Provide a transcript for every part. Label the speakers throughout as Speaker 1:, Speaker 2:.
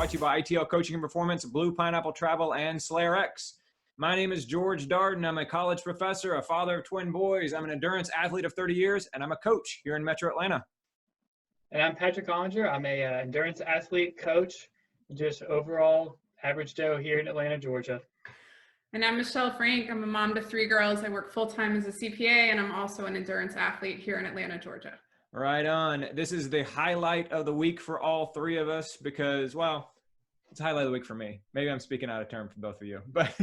Speaker 1: brought to you by ITL Coaching and Performance, Blue Pineapple Travel, and SlayRX. My name is George Darden. I'm a college professor, a father of twin boys. I'm an endurance athlete of 30 years, and I'm a coach here in Metro Atlanta.
Speaker 2: And I'm Patrick Ollinger. I'm a endurance athlete, coach, just overall average Joe here in Atlanta, Georgia.
Speaker 3: And I'm Michelle Frank. I'm a mom to 3 girls. I work full-time as a CPA, and I'm also an endurance athlete here in Atlanta, Georgia.
Speaker 1: Right on. This is the highlight of the week for all three of us because, well, it's a highlight of the week for me. Maybe I'm speaking out of turn for both of you, but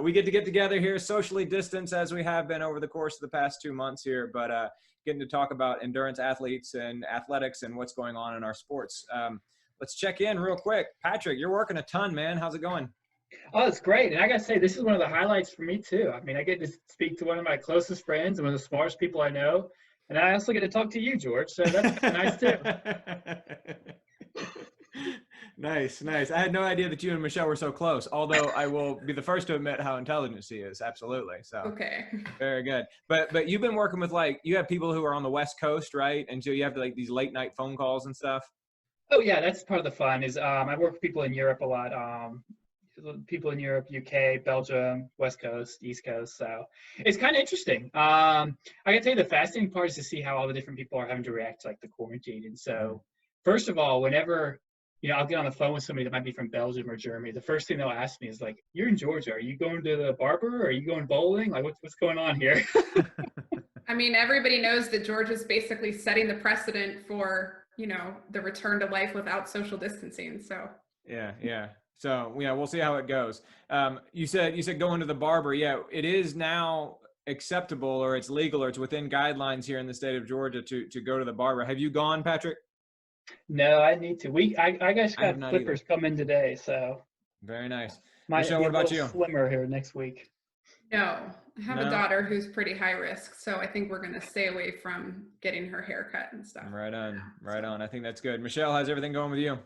Speaker 1: we get together here, socially distanced as we have been over the course of the past 2 months here, but getting to talk about endurance athletes and athletics and what's going on in our sports. Let's check in real quick. Patrick, you're working a ton, man. How's it going?
Speaker 2: Oh, it's great. And I got to say, this is one of the highlights for me, too. I mean, I get to speak to one of my closest friends and one of the smartest people I know. And I also get to talk to you, George. So that's nice, too.
Speaker 1: Nice. I had no idea that you and Michelle were so close, although I will be the first to admit how intelligent she is. Absolutely. So
Speaker 3: okay.
Speaker 1: Very good. But you've been working with, like, you have people who are on the West Coast, right? And so you have like these late night phone calls and stuff.
Speaker 2: Oh, yeah, that's part of the fun is I work with people in Europe a lot. People in Europe, UK, Belgium, West Coast, East Coast. So it's kind of interesting. I got to tell you, the fascinating part is to see how all the different people are having to react to like the quarantine. And so first of all, whenever, I'll get on the phone with somebody that might be from Belgium or Germany, the first thing they'll ask me is like, you're in Georgia. Are you going to the barber? Are you going bowling? Like what's going on here?
Speaker 3: I mean, everybody knows that Georgia's basically setting the precedent for, the return to life without social distancing. So
Speaker 1: Yeah. So, we'll see how it goes. You said going to the barber. Yeah, it is now acceptable or it's legal or it's within guidelines here in the state of Georgia to go to the barber. Have you gone, Patrick?
Speaker 2: No, I need to. I guess got clippers coming today, so.
Speaker 1: Very nice.
Speaker 2: Might
Speaker 1: Michelle,
Speaker 2: be
Speaker 1: what about you?
Speaker 2: Slimmer here next week.
Speaker 3: No, I have a daughter who's pretty high risk, so I think we're going to stay away from getting her hair cut and stuff.
Speaker 1: Right on. I think that's good. Michelle, how's everything going with you?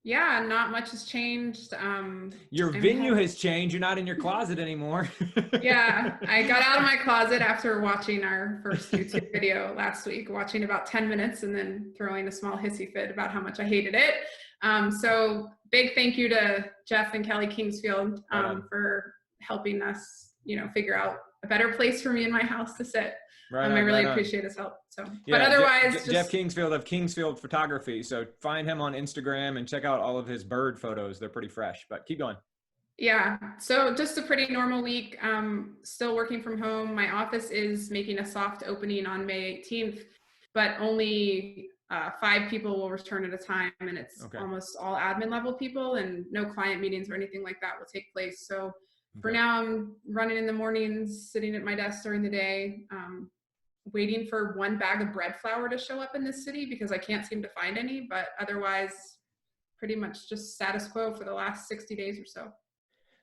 Speaker 3: Yeah, not much has changed.
Speaker 1: Your venue has changed. You're not in your closet anymore.
Speaker 3: Yeah, I got out of my closet after watching our first YouTube video last week, watching about 10 minutes and then throwing a small hissy fit about how much I hated it. So big thank you to Jeff and Kelly Kingsfield for helping us, figure out a better place for me in my house to sit. I really appreciate his help. So,
Speaker 1: yeah,
Speaker 3: but otherwise,
Speaker 1: Jeff Kingsfield of Kingsfield Photography. So find him on Instagram and check out all of his bird photos. They're pretty fresh, but keep going.
Speaker 3: Yeah. So just a pretty normal week. Still working from home. My office is making a soft opening on May 18th, but only 5 people will return at a time. And it's almost all admin level people and no client meetings or anything like that will take place. So for now, I'm running in the mornings, sitting at my desk during the day, waiting for 1 bag of bread flour to show up in this city because I can't seem to find any, but otherwise pretty much just status quo for the last 60 days or so.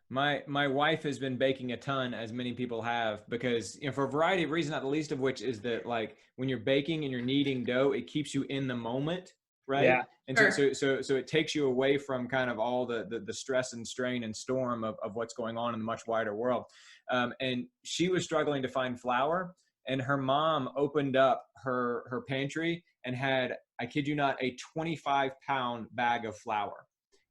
Speaker 1: My wife has been baking a ton, as many people have, because for a variety of reasons, not the least of which is that like when you're baking and you're kneading dough, it keeps you in the moment, right?
Speaker 2: Yeah.
Speaker 1: And so it takes you away from kind of all the stress and strain and storm of what's going on in the much wider world. And she was struggling to find flour. And her mom opened up her pantry and had, I kid you not, a 25-pound bag of flour.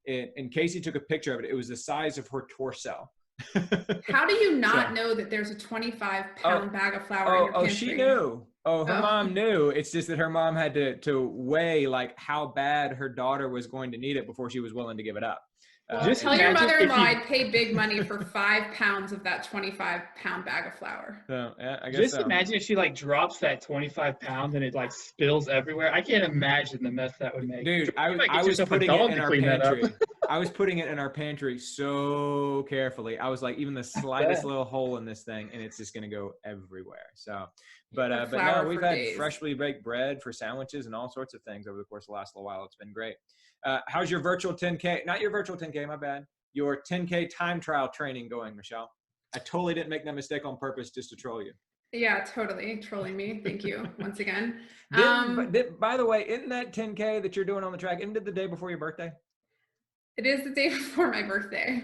Speaker 1: And Casey took a picture of it. It was the size of her torso.
Speaker 3: How do you not know that there's a 25-pound bag of flour in your pantry?
Speaker 1: Oh, she knew. Her mom knew. It's just that her mom had to weigh like how bad her daughter was going to need it before she was willing to give it up.
Speaker 3: Just tell your mother-in-law I'd pay big money for 5 pounds of that 25-pound bag of flour.
Speaker 1: So, yeah, I guess
Speaker 2: imagine if she like drops that 25 pounds and it like spills everywhere. I can't imagine the mess that would make.
Speaker 1: Dude, I was putting it in our pantry. I was putting it in our pantry so carefully. I was like, even the slightest little hole in this thing, and it's just gonna go everywhere. So, but no, we've had freshly baked bread for sandwiches and all sorts of things over the course of the last little while. It's been great. How's your virtual 10K? Not your virtual 10K, my bad. Your 10K time trial training going, Michelle? I totally didn't make that mistake on purpose just to troll you.
Speaker 3: Yeah, totally. Trolling me. Thank you once again.
Speaker 1: By the way, isn't that 10K that you're doing on the track, isn't it the day before your birthday?
Speaker 3: It is the day before my birthday.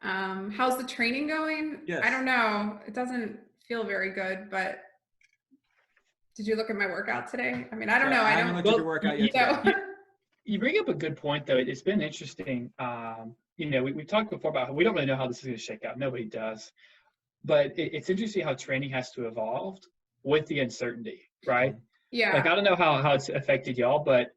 Speaker 3: How's the training going?
Speaker 1: Yes.
Speaker 3: I don't know. It doesn't feel very good, but did you look at my workout today? I mean, I don't know.
Speaker 1: I haven't looked at your workout yet.
Speaker 2: You bring up a good point, though. It's been interesting. We talked before about how we don't really know how this is going to shake out. Nobody does. But it's interesting how training has to evolve with the uncertainty, right?
Speaker 3: Yeah.
Speaker 2: Like, I don't know how it's affected y'all, but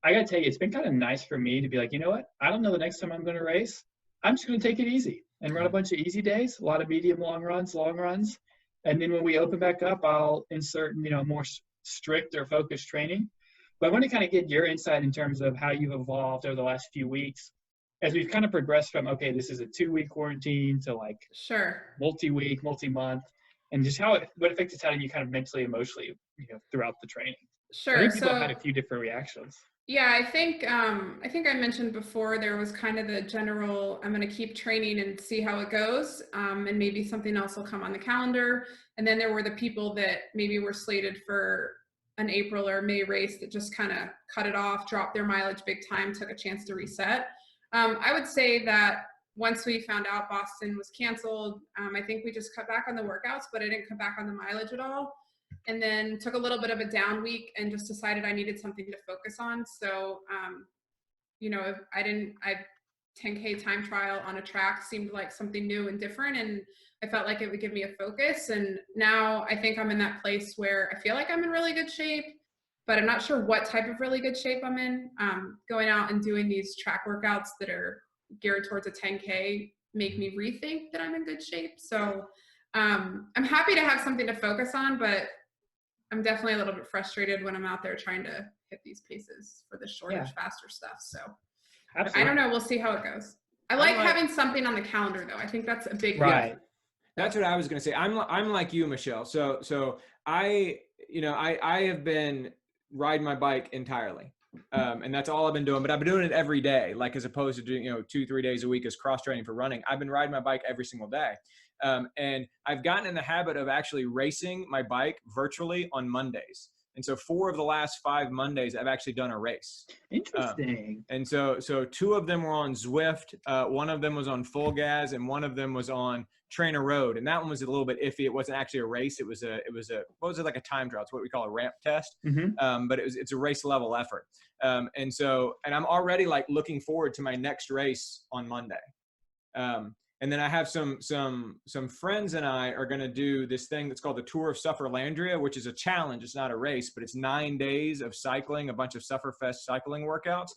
Speaker 2: I got to tell you, it's been kind of nice for me to be like, you know what? I don't know the next time I'm going to race. I'm just going to take it easy and run a bunch of easy days, a lot of medium, long runs. And then when we open back up, I'll insert, more strict or focused training. But I want to kind of get your insight in terms of how you've evolved over the last few weeks as we've kind of progressed from, okay, this is a 2-week quarantine to like multi-week, multi-month, and just what effect it's had on you kind of mentally, emotionally, throughout the training.
Speaker 3: Sure.
Speaker 2: I think people have had a few different reactions.
Speaker 3: Yeah, I think I mentioned before there was kind of the general, I'm going to keep training and see how it goes, and maybe something else will come on the calendar. And then there were the people that maybe were slated for an April or May race that just kind of cut it off, dropped their mileage big time, took a chance to reset. I would say that once we found out Boston was canceled, I think we just cut back on the workouts, but I didn't cut back on the mileage at all. And then took a little bit of a down week and just decided I needed something to focus on. So, if I 10K time trial on a track seemed like something new and different, and I felt like it would give me a focus. And now I think I'm in that place where I feel like I'm in really good shape, but I'm not sure what type of really good shape I'm in. Going out and doing these track workouts that are geared towards a 10K make me rethink that I'm in good shape. So I'm happy to have something to focus on, but I'm definitely a little bit frustrated when I'm out there trying to hit these paces for the shorter, faster stuff. So I don't know. We'll see how it goes. I like having something on the calendar, though. I think that's a big
Speaker 1: right. That's what I was going to say. I'm like you, Michelle. So I have been riding my bike entirely. And that's all I've been doing, but I've been doing it every day, like as opposed to doing, 2-3 days a week as cross training for running. I've been riding my bike every single day. And I've gotten in the habit of actually racing my bike virtually on Mondays. And so 4 of the last 5 Mondays, I've actually done a race.
Speaker 2: Interesting.
Speaker 1: And so 2 of them were on Zwift. 1 of them was on Full Gas, and 1 of them was on Trainer Road. And that one was a little bit iffy. It wasn't actually a race. It was like a time trial. It's what we call a ramp test.
Speaker 2: Mm-hmm.
Speaker 1: But it's a race level effort. And I'm already like looking forward to my next race on Monday. And then I have some friends and I are going to do this thing that's called the Tour of Sufferlandria, which is a challenge. It's not a race, but it's 9 days of cycling, a bunch of Sufferfest cycling workouts.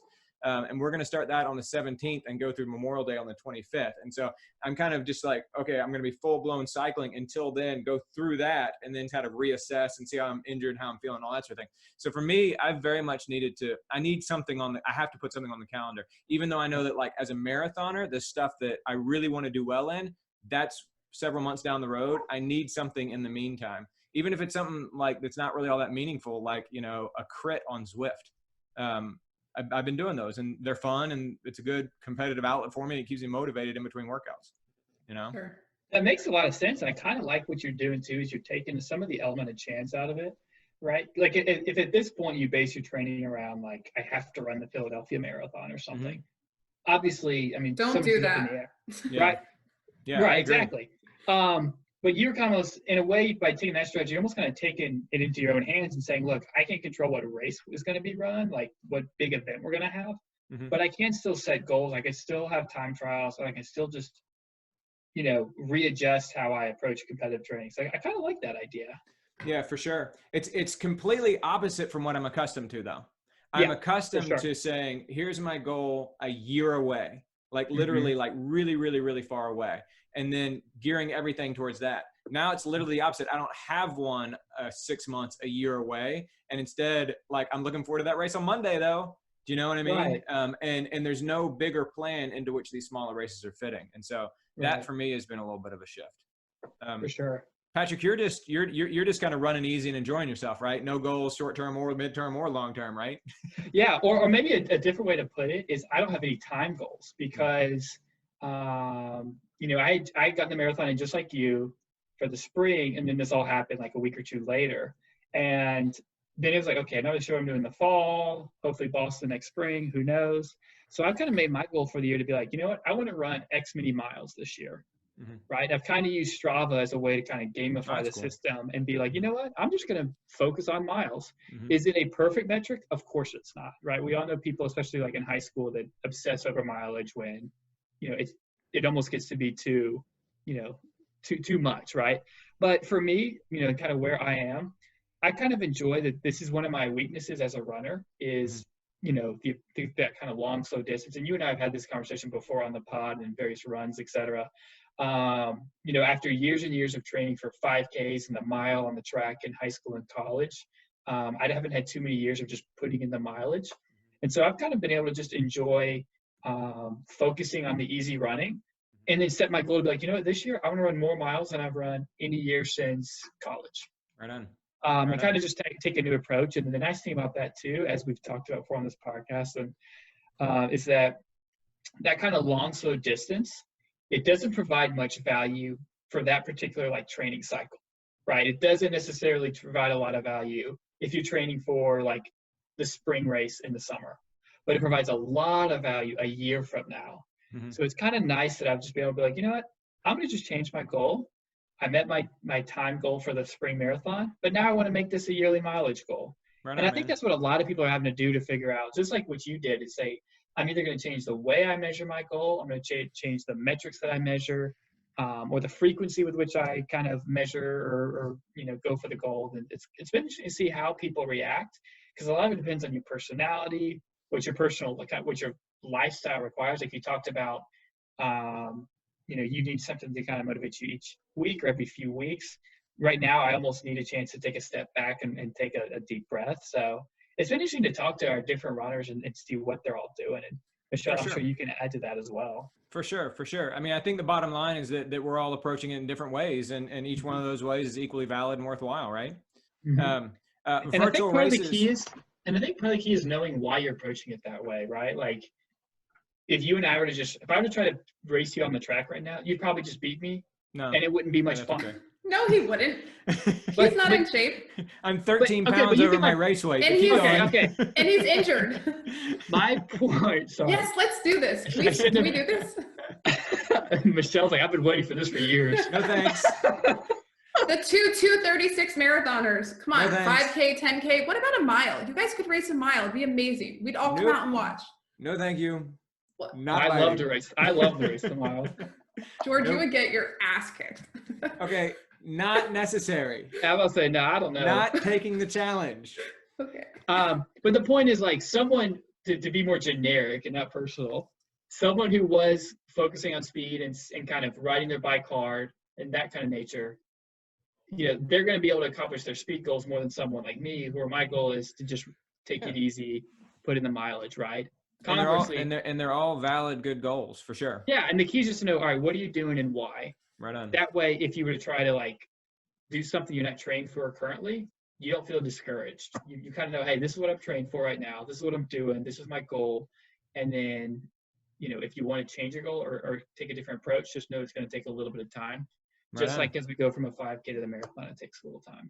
Speaker 1: And we're going to start that on the 17th and go through Memorial Day on the 25th. And so I'm kind of just like, okay, I'm going to be full blown cycling until then, go through that, and then kind of reassess and see how I'm injured, how I'm feeling, all that sort of thing. So for me, I've very much I need something I have to put something on the calendar, even though I know that like as a marathoner, the stuff that I really want to do well in, that's several months down the road. I need something in the meantime, even if it's something like that's not really all that meaningful, like, a crit on Zwift. I've been doing those, and they're fun, and it's a good competitive outlet for me. It keeps me motivated in between workouts,
Speaker 3: Sure.
Speaker 2: That makes a lot of sense. And I kind of like what you're doing too, is you're taking some of the element of chance out of it, right? Like if at this point you base your training around like, I have to run the Philadelphia Marathon or something, obviously, I mean,
Speaker 3: don't do that.
Speaker 2: Right?
Speaker 1: Yeah,
Speaker 2: right, exactly. But you're kind of, in a way, by taking that strategy, you're almost kind of taking it into your own hands and saying, look, I can't control what race is going to be run, like what big event we're going to have, but I can still set goals. I can still have time trials, and I can still just, readjust how I approach competitive training. So I kind of like that idea.
Speaker 1: Yeah, for sure. It's completely opposite from what I'm accustomed to, though. I'm accustomed to saying, here's my goal a year away, like literally like really, really, really far away. And then gearing everything towards that. Now it's literally the opposite. I don't have one 6 months, a year away. And instead, like, I'm looking forward to that race on Monday, though. Do you know what I mean?
Speaker 2: Right.
Speaker 1: And there's no bigger plan into which these smaller races are fitting. And so that for me has been a little bit of a shift.
Speaker 2: For sure.
Speaker 1: Patrick, you're just kind of running easy and enjoying yourself, right? No goals, short-term or mid-term or long-term, right?
Speaker 2: Yeah. Or maybe a different way to put it is I don't have any time goals because, I got in the marathon and just like you for the spring, and then this all happened like a week or 2 later. And then it was like, okay, another show I'm doing in the fall, hopefully Boston next spring, who knows? So I've kind of made my goal for the year to be like, you know what? I want to run X many miles this year. right? I've kind of used Strava as a way to kind of gamify the system and be like, you know what? I'm just going to focus on miles. Is it a perfect metric? Of course it's not, right? We all know people, especially like in high school, that obsess over mileage when, you know, it almost gets to be too much, right? But for me, you know, kind of where I am, I kind of enjoy that. This is one of my weaknesses as a runner is, you know, that kind of long, slow distance. And you and I have had this conversation before on the pod and various runs, et cetera. You know, after years and years of training for 5Ks and the mile on the track in high school and college, I haven't had too many years of just putting in the mileage. And so I've kind of been able to just enjoy focusing on the easy running and then set my goal to be like, you know what, this year I want to run more miles than I've run any year since college.
Speaker 1: Right on.
Speaker 2: And kind of just take a new approach. And the nice thing about that too, as we've talked about before on this podcast, is that kind of long, slow distance, it doesn't provide much value for that particular like training cycle, right? It doesn't necessarily provide a lot of value if you're training for like the spring race in the summer, but it provides a lot of value a year from now. So it's kind of nice that I've just been able to be like, you know what, I'm going to just change my goal. I met my time goal for the spring marathon, but now I want to make this a yearly mileage goal. And I think that's what a lot of people are having to do to figure out, just like what you did, is say, I'm either going to change the way I measure my goal, I'm going to change the metrics that I measure, or the frequency with which I kind of measure or you know, go for the goal. And it's been interesting to see how people react, because a lot of it depends on your personality, what your lifestyle requires. Like you talked about, you know, you need something to kind of motivate you each week or every few weeks. Right now, I almost need a chance to take a step back and take a deep breath. So it's been interesting to talk to our different runners and see what they're all doing. And Michelle, I'm sure you can add to that as well.
Speaker 1: For sure. I mean, I think the bottom line is that we're all approaching it in different ways, and each one of those ways is equally valid and worthwhile, right?
Speaker 2: And
Speaker 1: virtual races.
Speaker 2: I think part of the key is knowing why you're approaching it that way, right? Like, if you and I were to if I were to try to race you on the track right now, you'd probably just beat me. No. And it wouldn't be much fun. Okay.
Speaker 3: No, he wouldn't. He's not in shape.
Speaker 1: I'm 13 pounds over my race weight.
Speaker 3: And and he's injured.
Speaker 2: My point. Sorry.
Speaker 3: Yes, let's do this. Can we do this?
Speaker 2: Michelle's like, I've been waiting for this for years.
Speaker 1: No thanks.
Speaker 3: The 2:36 marathoners. Come on, 5K, 10K. What about a mile? You guys could race a mile. It'd be amazing. We'd all come out and watch.
Speaker 1: No, thank you.
Speaker 2: I love to race. I love to race the mile.
Speaker 3: George, you would get your ass kicked.
Speaker 1: Okay, not necessary.
Speaker 2: I will say, no, I don't know.
Speaker 1: Not taking the challenge.
Speaker 3: Okay.
Speaker 2: But the point is, like, someone, to be more generic and not personal, someone who was focusing on speed and kind of riding their bike hard and that kind of nature, you know, they're going to be able to accomplish their speed goals more than someone like me, where my goal is to just take it easy, put in the mileage, right?
Speaker 1: And they're all valid, good goals for sure.
Speaker 2: Yeah, and the key is just to know, all right, what are you doing and why?
Speaker 1: Right on.
Speaker 2: That way, if you were to try to like do something you're not trained for currently, you don't feel discouraged. You kind of know, hey, this is what I'm trained for right now. This is what I'm doing. This is my goal. And then, you know, if you want to change your goal or take a different approach, just know it's going to take a little bit of time. Just like as we go from a 5K to the marathon, it takes a little time.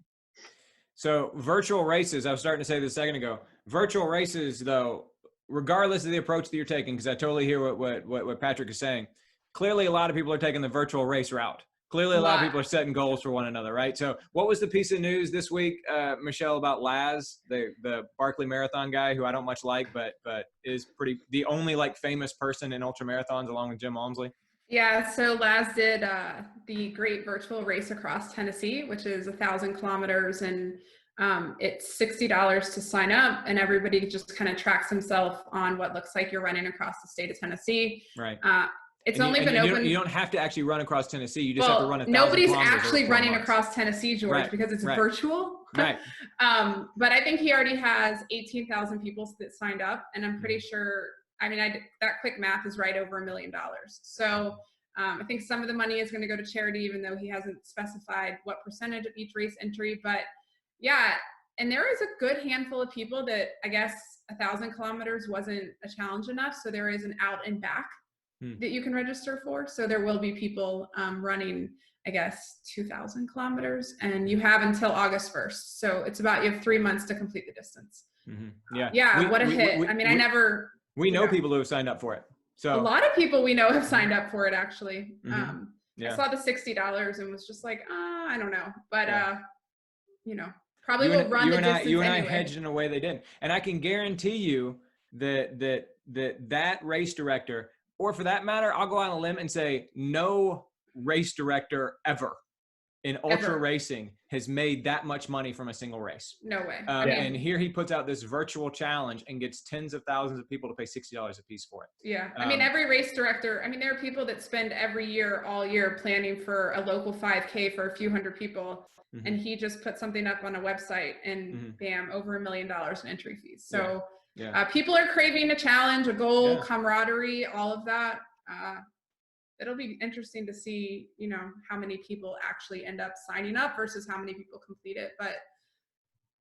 Speaker 1: So virtual races, I was starting to say this a second ago. Virtual races, though, regardless of the approach that you're taking, because I totally hear what Patrick is saying, clearly a lot of people are taking the virtual race route. Clearly a lot of people are setting goals for one another, right? So what was the piece of news this week, Michelle, about Laz, the Barkley Marathon guy, who I don't much like, but is the only like famous person in ultra marathons along with Jim Walmsley?
Speaker 3: Yeah, so Laz did the great virtual race across Tennessee, which is 1,000 kilometers, and it's $60 to sign up, and everybody just kind of tracks himself on what looks like you're running across the state of Tennessee.
Speaker 1: Right.
Speaker 3: It's only been open.
Speaker 1: You don't have to actually run across Tennessee. You just have to run 1,000
Speaker 3: nobody's
Speaker 1: kilometers
Speaker 3: actually running across Tennessee, George, because it's virtual.
Speaker 1: Right.
Speaker 3: But I think he already has 18,000 people that signed up, and I'm pretty sure. I mean, that quick math is right over $1 million. So I think some of the money is going to go to charity, even though he hasn't specified what percentage of each race entry. But yeah, and there is a good handful of people that I guess 1,000 kilometers wasn't a challenge enough. So there is an out and back that you can register for. So there will be people running, I guess, 2,000 kilometers, and you have until August 1st. So it's about, you have 3 months to complete the distance.
Speaker 1: Yeah.
Speaker 3: Yeah. What a hit.
Speaker 1: We know people who have signed up for it. So
Speaker 3: a lot of people we know have signed up for it, actually. I saw the $60 and was just like, I don't know. But, probably will run the distance
Speaker 1: You and
Speaker 3: anyway.
Speaker 1: I hedged in a way they didn't. And I can guarantee you that race director, or for that matter, I'll go out on a limb and say no race director ever in ultra racing has made that much money from a single race.
Speaker 3: No way.
Speaker 1: And here he puts out this virtual challenge and gets tens of thousands of people to pay $60 a piece for it.
Speaker 3: Yeah. Every race director, there are people that spend every year, all year planning for a local 5K for a few hundred people. Mm-hmm. And he just put something up on a website and bam, over $1 million in entry fees. So people are craving a challenge, a goal, camaraderie, all of that. It'll be interesting to see, how many people actually end up signing up versus how many people complete it. But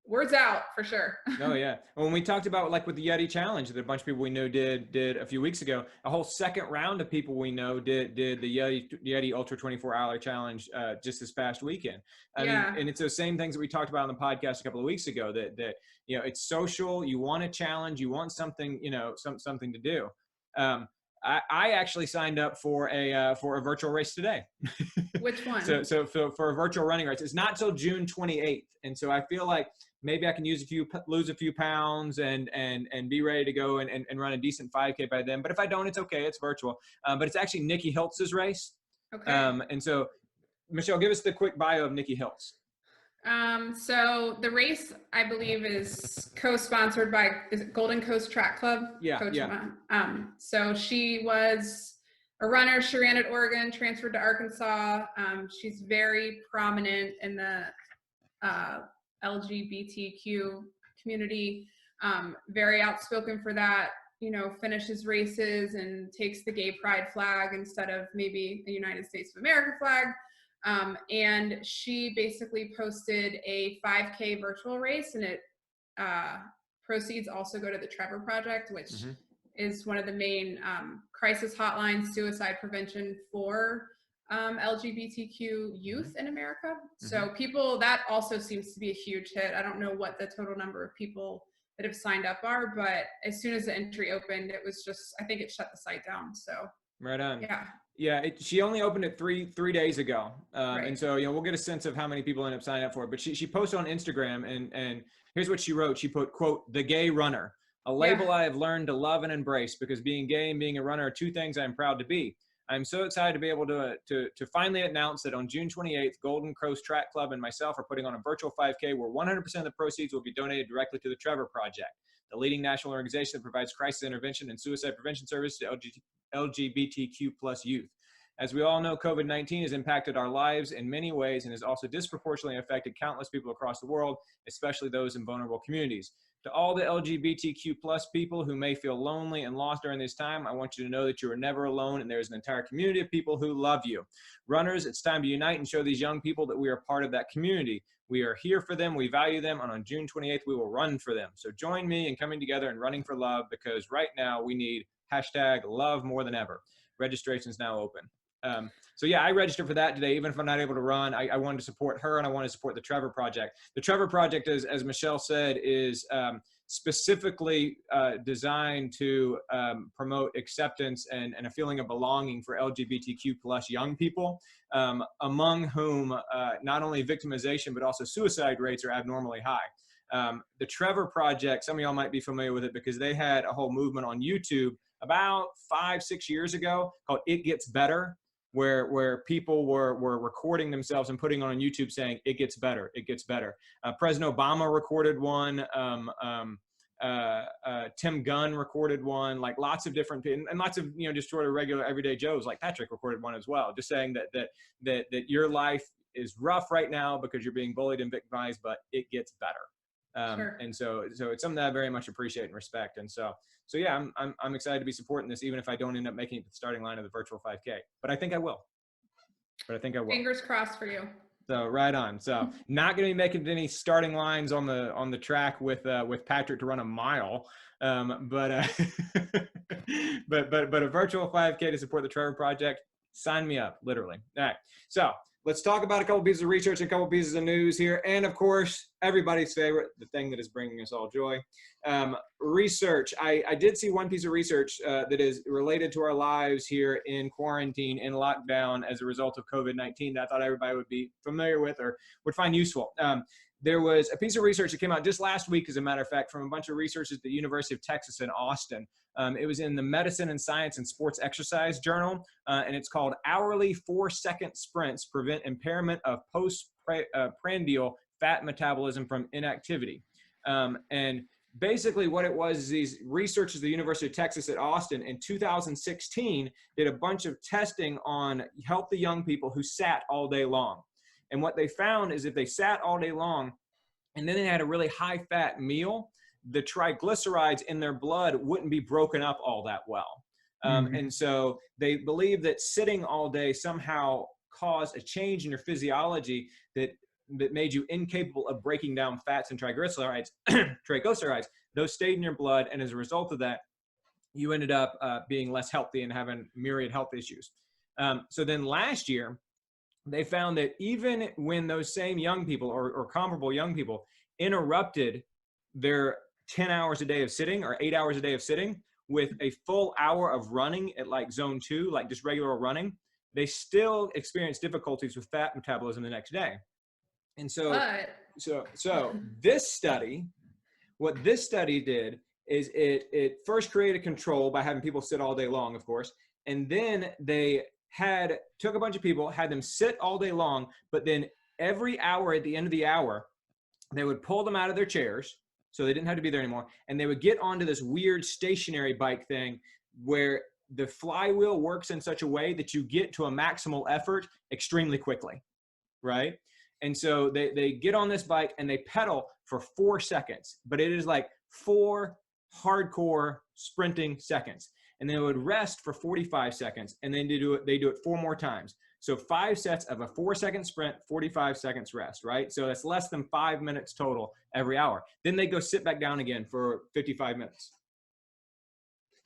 Speaker 3: word's out for sure.
Speaker 1: Oh yeah. When we talked about like with the Yeti challenge that a bunch of people we know did a few weeks ago, a whole second round of people we know did the Yeti Ultra 24-hour challenge just this past weekend. I mean, and it's those same things that we talked about on the podcast a couple of weeks ago that it's social, you want a challenge, you want something, something to do. I actually signed up for a virtual race today.
Speaker 3: Which one?
Speaker 1: So for a virtual running race, it's not till June 28th, and so I feel like maybe I can lose a few pounds and be ready to go and run a decent 5K by then. But if I don't, it's okay. It's virtual. But it's actually Nikki Hiltz's race.
Speaker 3: Okay.
Speaker 1: And so Michelle, give us the quick bio of Nikki Hiltz.
Speaker 3: So the race, I believe, is co-sponsored by Golden Coast Track Club. So she was a runner. She ran at Oregon, transferred to Arkansas. She's very prominent in the LGBTQ community, very outspoken for that, finishes races and takes the gay pride flag instead of maybe the United States of America flag. And she basically posted a 5K virtual race, and it proceeds also go to the Trevor Project, which is one of the main crisis hotlines, suicide prevention for LGBTQ youth in America. So that also seems to be a huge hit. I don't know what the total number of people that have signed up are, but as soon as the entry opened, it was just, I think it shut the site down. So
Speaker 1: right on.
Speaker 3: Yeah,
Speaker 1: she only opened it three days ago. And so, we'll get a sense of how many people end up signing up for it. But she posted on Instagram and here's what she wrote. She put, quote, "The gay runner, a label I have learned to love and embrace, because being gay and being a runner are two things I am proud to be. I'm so excited to be able to finally announce that on June 28th, Golden Coast Track Club and myself are putting on a virtual 5K where 100% of the proceeds will be donated directly to the Trevor Project, the leading national organization that provides crisis intervention and suicide prevention service to LGBTQ plus youth. As we all know, COVID-19 has impacted our lives in many ways and has also disproportionately affected countless people across the world, especially those in vulnerable communities. To all the LGBTQ plus people who may feel lonely and lost during this time, I want you to know that you are never alone and there is an entire community of people who love you. Runners, it's time to unite and show these young people that we are part of that community. We are here for them, we value them, and on June 28th, we will run for them. So join me in coming together and running for love, because right now we need #love more than ever." Registration is now open. So I registered for that today. Even if I'm not able to run, I wanted to support her and I want to support the Trevor Project. The Trevor Project, as Michelle said, is specifically designed to promote acceptance and a feeling of belonging for LGBTQ plus young people, among whom not only victimization, but also suicide rates are abnormally high. The Trevor Project, some of y'all might be familiar with it because they had a whole movement on YouTube about 5-6 years ago called It Gets Better, where people were recording themselves and putting on YouTube saying, "It gets better, it gets better." President Obama recorded one. Tim Gunn recorded one. Like lots of different people, and lots of just sort of regular everyday Joes like Patrick recorded one as well, just saying that your life is rough right now because you're being bullied and victimized, but it gets better.
Speaker 3: Sure.
Speaker 1: And so it's something that I very much appreciate and respect. And so I'm excited to be supporting this, even if I don't end up making it to the starting line of the virtual 5K. But I think I will.
Speaker 3: Fingers crossed for you.
Speaker 1: So right on. So not going to be making any starting lines on the track with Patrick to run a mile, but a virtual 5K to support the Trevor Project. Sign me up, literally. All right. So let's talk about a couple pieces of research, a couple pieces of news here. And of course, everybody's favorite, the thing that is bringing us all joy, research. I did see one piece of research that is related to our lives here in quarantine, in lockdown as a result of COVID-19 that I thought everybody would be familiar with or would find useful. There was a piece of research that came out just last week, as a matter of fact, from a bunch of researchers at the University of Texas in Austin. It was in the Medicine and Science and Sports Exercise Journal, and it's called Hourly 4-Second Sprints Prevent Impairment of Postprandial Fat Metabolism from Inactivity. And basically what it was is these researchers at the University of Texas at Austin in 2016 did a bunch of testing on healthy young people who sat all day long. And what they found is if they sat all day long and then they had a really high fat meal, the triglycerides in their blood wouldn't be broken up all that well. And so they believe that sitting all day somehow caused a change in your physiology that made you incapable of breaking down fats and triglycerides. Those stayed in your blood. And as a result of that, you ended up being less healthy and having myriad health issues. So then last year, they found that even when those same young people or comparable young people interrupted their 10 hours a day of sitting or 8 hours a day of sitting with a full hour of running at like zone 2, like just regular running, they still experienced difficulties with fat metabolism the next day. And so this study, what this study did is it first created a control by having people sit all day long, of course, and then they took a bunch of people, had them sit all day long, but then every hour at the end of the hour, they would pull them out of their chairs so they didn't have to be there anymore. And they would get onto this weird stationary bike thing where the flywheel works in such a way that you get to a maximal effort extremely quickly, right? And so they get on this bike and they pedal for 4 seconds, but it is like 4 hardcore sprinting seconds. And they would rest for 45 seconds, and then they do it 4 more times. So 5 sets of a 4-second sprint, 45 seconds rest, right? So that's less than 5 minutes total every hour. Then they go sit back down again for 55 minutes.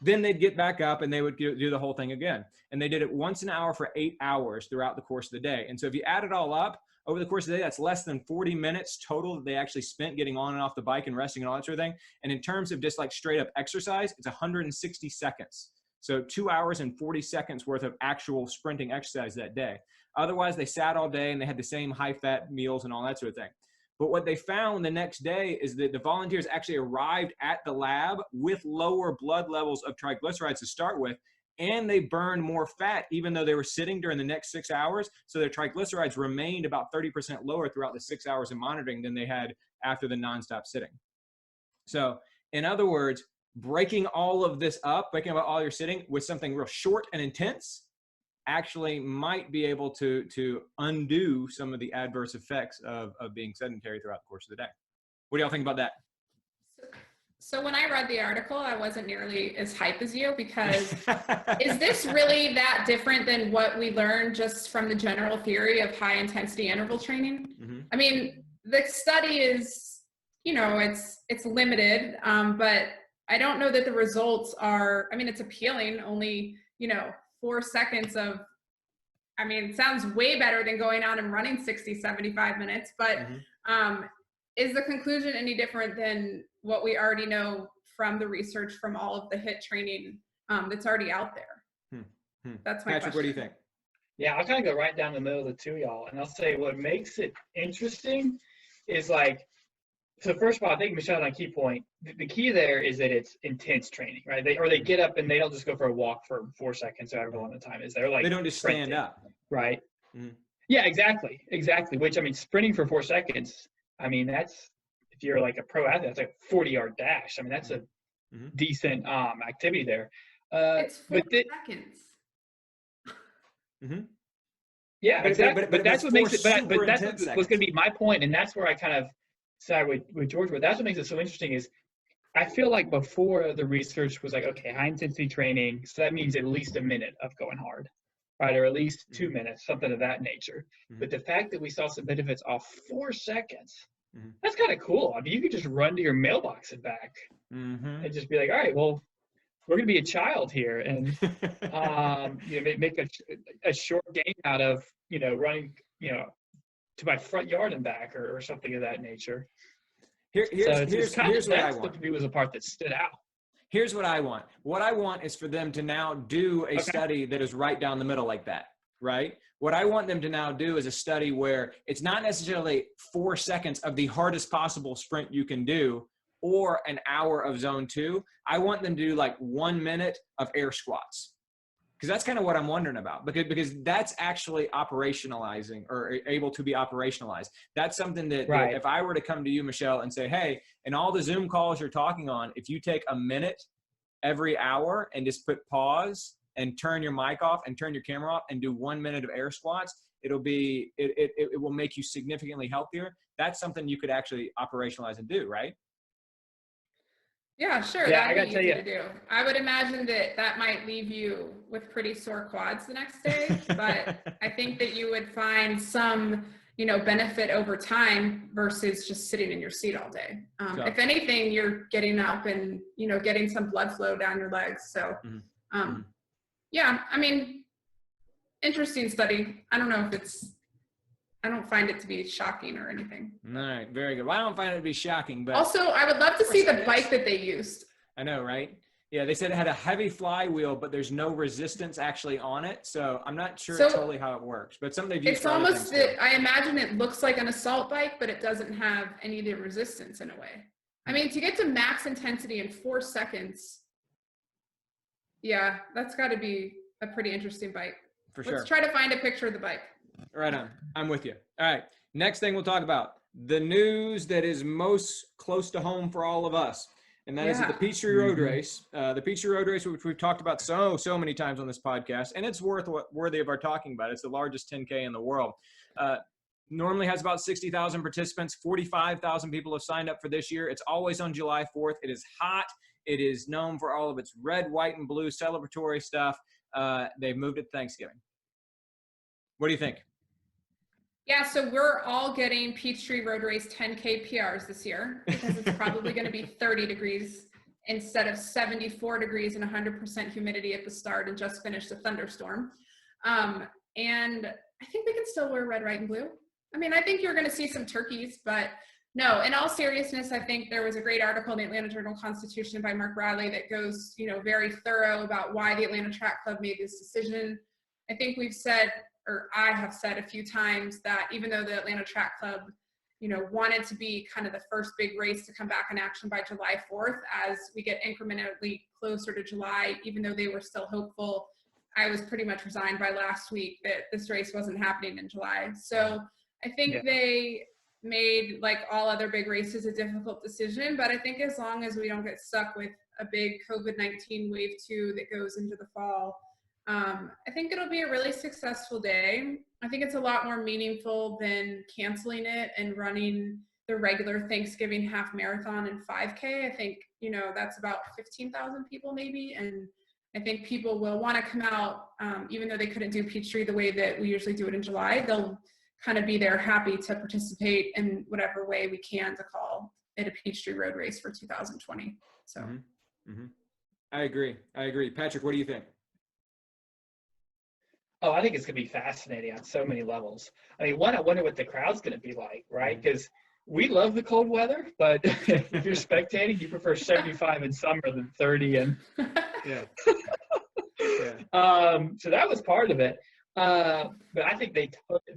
Speaker 1: Then they'd get back up and they would do the whole thing again. And they did it once an hour for 8 hours throughout the course of the day. And so if you add it all up, over the course of the day, that's less than 40 minutes total that they actually spent getting on and off the bike and resting and all that sort of thing. And in terms of just like straight up exercise, it's 160 seconds. So 2 hours and 40 seconds worth of actual sprinting exercise that day. Otherwise, they sat all day and they had the same high fat meals and all that sort of thing. But what they found the next day is that the volunteers actually arrived at the lab with lower blood levels of triglycerides to start with, and they burned more fat even though they were sitting during the next 6 hours. So their triglycerides remained about 30% lower throughout the 6 hours of monitoring than they had after the nonstop sitting. So in other words, breaking all of this up, breaking up all your sitting with something real short and intense actually might be able to undo some of the adverse effects of being sedentary throughout the course of the day. What do y'all think about that?
Speaker 3: So when I read the article, I wasn't nearly as hype as you, because is this really that different than what we learned just from the general theory of high intensity interval training? Mm-hmm. I mean, the study is, it's limited, but I don't know that the results are, it's appealing, only, 4 seconds of, it sounds way better than going out and running 60, 75 minutes, but is the conclusion any different than what we already know from the research from all of the HIIT training that's already out there? That's my
Speaker 1: Patrick,
Speaker 3: question.
Speaker 1: what do you think?
Speaker 2: Yeah, I'll kind of go right down the middle of the two, y'all. And I'll say what makes it interesting is like, so first of all, I think Michelle on a key point. The key there is that it's intense training, right? They get up and they don't just go for a walk for 4 seconds or however long the time is. They're like,
Speaker 1: they don't just stand up,
Speaker 2: right? Mm-hmm. Yeah, exactly. Which sprinting for 4 seconds. That's, if you're like a pro athlete, that's like a 40-yard dash. That's a decent activity there.
Speaker 3: It's 4 seconds.
Speaker 2: Mm-hmm. Yeah, exactly. But that's what makes it. But that's what's going to be my point, and that's where I kind of side with George. But that's what makes it so interesting is I feel like before the research was like, okay, high intensity training, so that means at least a minute of going hard, right, or at least 2 minutes, something of that nature. But the fact that we saw some benefits off 4 seconds, that's kind of cool. You could just run to your mailbox and back, and just be like, all right, well, we're going to be a child here, and make a short game out of running to my front yard and back or something of that nature.
Speaker 1: Here's what I want.
Speaker 2: To me was a part that stood out.
Speaker 1: Here's what I want. What I want is for them to now do a study that is right down the middle like that, right? What I want them to now do is a study where it's not necessarily 4 seconds of the hardest possible sprint you can do or an hour of zone 2. I want them to do like 1 minute of air squats. Because that's kind of what I'm wondering about, because that's actually operationalizing or able to be operationalized. That's something that if I were to come to you, Michelle, and say, hey, in all the Zoom calls you're talking on, if you take a minute every hour and just put pause and turn your mic off and turn your camera off and do 1 minute of air squats, it will make you significantly healthier. That's something you could actually operationalize and do, right?
Speaker 3: Yeah, sure.
Speaker 2: Yeah,
Speaker 3: that'd be easy to do. I would imagine that might leave you with pretty sore quads the next day, but I think that you would find some, benefit over time versus just sitting in your seat all day. If anything, you're getting up and, getting some blood flow down your legs. So, yeah, I mean, interesting study. I don't know if I don't find it to be shocking or anything.
Speaker 1: All right, very good. Well, I don't find it to be shocking, but
Speaker 3: also I would love to see the bike that they used.
Speaker 1: I know, right? Yeah, they said it had a heavy flywheel, but there's no resistance actually on it. So I'm not sure totally how it works, but something they've used.
Speaker 3: It's almost that I imagine it looks like an assault bike, but it doesn't have any of the resistance in a way. I mean, to get to max intensity in 4 seconds, yeah, that's got to be a pretty interesting bike.
Speaker 1: For sure.
Speaker 3: Let's try to find a picture of the bike.
Speaker 1: Right on. I'm with you. All right. Next thing we'll talk about, the news that is most close to home for all of us. And that is the Peachtree Road Race. The Peachtree Road Race, which we've talked about so many times on this podcast. And it's worthy of our talking about. It's the largest 10K in the world. Normally has about 60,000 participants. 45,000 people have signed up for this year. It's always on July 4th. It is hot. It is known for all of its red, white, and blue celebratory stuff. They've moved it to Thanksgiving. What do you think?
Speaker 3: Yeah, so we're all getting Peachtree Road Race 10K PRs this year because it's probably going to be 30 degrees instead of 74 degrees and 100% humidity at the start and just finished a thunderstorm. And I think we can still wear red, white, and blue. I mean, I think you're going to see some turkeys, but no, in all seriousness, I think there was a great article in the Atlanta Journal-Constitution by Mark Bradley that goes, very thorough about why the Atlanta Track Club made this decision. I think we've said, or I have said a few times, that even though the Atlanta Track Club, wanted to be kind of the first big race to come back in action by July 4th, as we get incrementally closer to July, even though they were still hopeful, I was pretty much resigned by last week that this race wasn't happening in July. So I think they made, like all other big races, a difficult decision, but I think as long as we don't get stuck with a big COVID-19 wave 2 that goes into the fall, I think it'll be a really successful day. I think it's a lot more meaningful than canceling it and running the regular Thanksgiving half marathon and 5K. I think, that's about 15,000 people maybe. And I think people will want to come out, even though they couldn't do Peachtree the way that we usually do it in July. They'll kind of be there happy to participate in whatever way we can to call it a Peachtree Road Race for 2020. So.
Speaker 1: I agree. Patrick, what do you think?
Speaker 2: Oh, I think it's going to be fascinating on so many levels. I mean, one, I wonder what the crowd's going to be like, right? Because we love the cold weather, but if you're spectating, you prefer 75 in summer than 30. And so that was part of it. But I think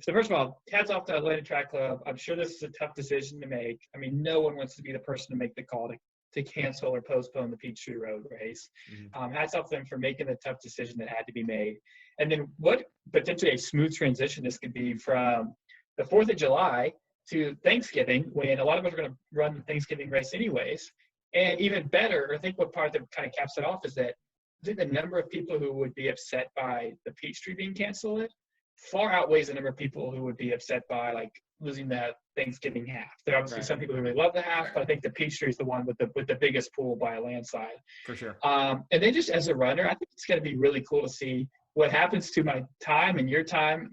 Speaker 2: so first of all, hats off to Atlanta Track Club. I'm sure this is a tough decision to make. I mean, no one wants to be the person to make the call to cancel or postpone the Peachtree Road Race. Hats off to them for making the tough decision that had to be made. And then what potentially a smooth transition this could be from the 4th of July to Thanksgiving, when a lot of us are going to run the Thanksgiving race anyways. And even better, I think what part that kind of caps it off is that I think the number of people who would be upset by the Peachtree being canceled far outweighs the number of people who would be upset by like losing that Thanksgiving half. There are obviously some people who really love the half, but I think the Peachtree is the one with the biggest pool by a landslide.
Speaker 1: For sure. And
Speaker 2: then just as a runner, I think it's going to be really cool to see what happens to my time and your time,